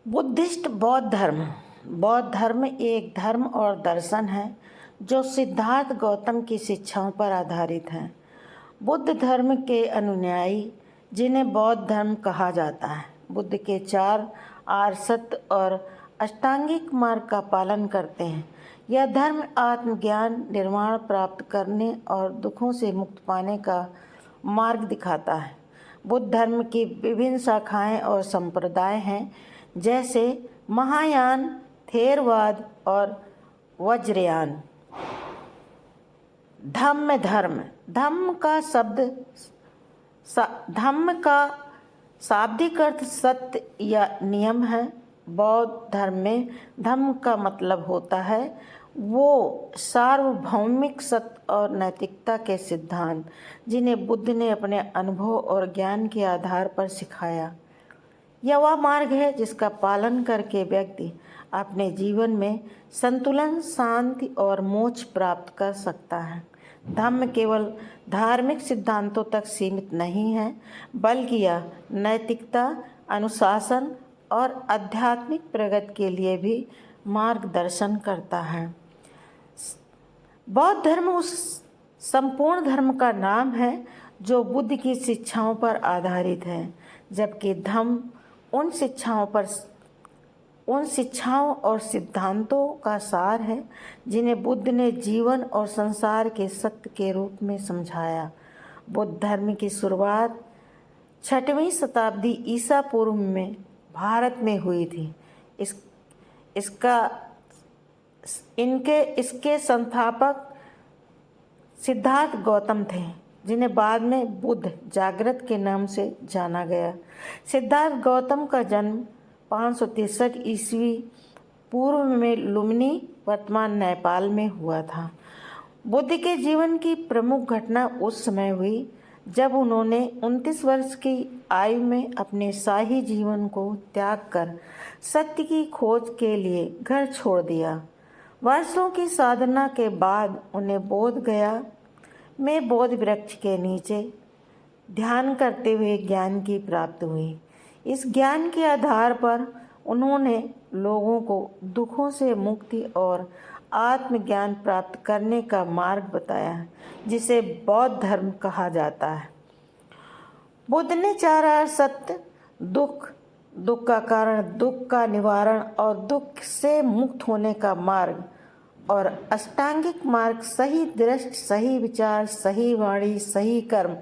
Buddhist बौद्ध धर्म एक धर्म और दर्शन है जो सिद्धार्थ गौतम की शिक्षाओं पर आधारित है। बुद्ध धर्म के अनुयायी, जिन्हें बौद्ध धर्म कहा जाता है, बुद्ध के 4 आर्य सत्य और अष्टांगिक मार्ग का पालन करते हैं। यह धर्म आत्मज्ञान, निर्वाण प्राप्त करने और दुखों से मुक्त पाने का मार्ग दिखाता है। बुद्ध धर्म की विभिन्न शाखाएं और संप्रदाय हैं, जैसे महायान, थेरवाद और वज्रयान। धम्म का शाब्दिक अर्थ सत्य या नियम है। बौद्ध धर्म में धम्म का मतलब होता है वो सार्वभौमिक सत्य और नैतिकता के सिद्धांत, जिन्हें बुद्ध ने अपने अनुभव और ज्ञान के आधार पर सिखाया। यह वह मार्ग है जिसका पालन करके व्यक्ति अपने जीवन में संतुलन, शांति और मोक्ष प्राप्त कर सकता है। धम्म केवल धार्मिक सिद्धांतों तक सीमित नहीं है, बल्कि यह नैतिकता, अनुशासन और आध्यात्मिक प्रगति के लिए भी मार्गदर्शन करता है। बौद्ध धर्म उस संपूर्ण धर्म का नाम है जो बुद्ध की शिक्षाओं पर आधारित है, जबकि धम्म उन शिक्षाओं और सिद्धांतों का सार है जिन्हें बुद्ध ने जीवन और संसार के सत्य के रूप में समझाया। बुद्ध धर्म की शुरुआत 6वीं शताब्दी ईसा पूर्व में भारत में हुई थी। इसके संस्थापक सिद्धार्थ गौतम थे, जिन्हें बाद में बुद्ध जागृत के नाम से जाना गया। सिद्धार्थ गौतम का जन्म 563 ईस्वी पूर्व में लुम्बिनी, वर्तमान नेपाल में हुआ था। बुद्ध के जीवन की प्रमुख घटना उस समय हुई जब उन्होंने 29 वर्ष की आयु में अपने शाही जीवन को त्याग कर सत्य की खोज के लिए घर छोड़ दिया। वर्षों की साधना के बाद उन्हें बोध गया में बोध वृक्ष के नीचे ध्यान करते हुए ज्ञान की प्राप्ति हुई। इस ज्ञान के आधार पर उन्होंने लोगों को दुखों से मुक्ति और आत्मज्ञान प्राप्त करने का मार्ग बताया, जिसे बौद्ध धर्म कहा जाता है। बुद्ध ने 4 आर्य सत्य, दुख का कारण, दुख का निवारण और दुख से मुक्त होने का मार्ग, और अष्टांगिक मार्ग, सही दृष्टि, सही विचार, सही वाणी, सही कर्म,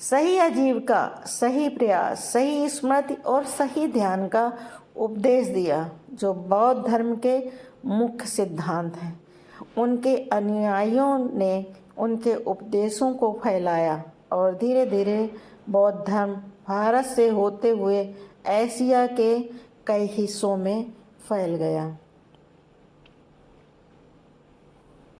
सही आजीविका, सही प्रयास, सही स्मृति और सही ध्यान का उपदेश दिया, जो बौद्ध धर्म के मुख्य सिद्धांत हैं। उनके अनुयायियों ने उनके उपदेशों को फैलाया और धीरे धीरे बौद्ध धर्म भारत से होते हुए एशिया के कई हिस्सों में फैल गया।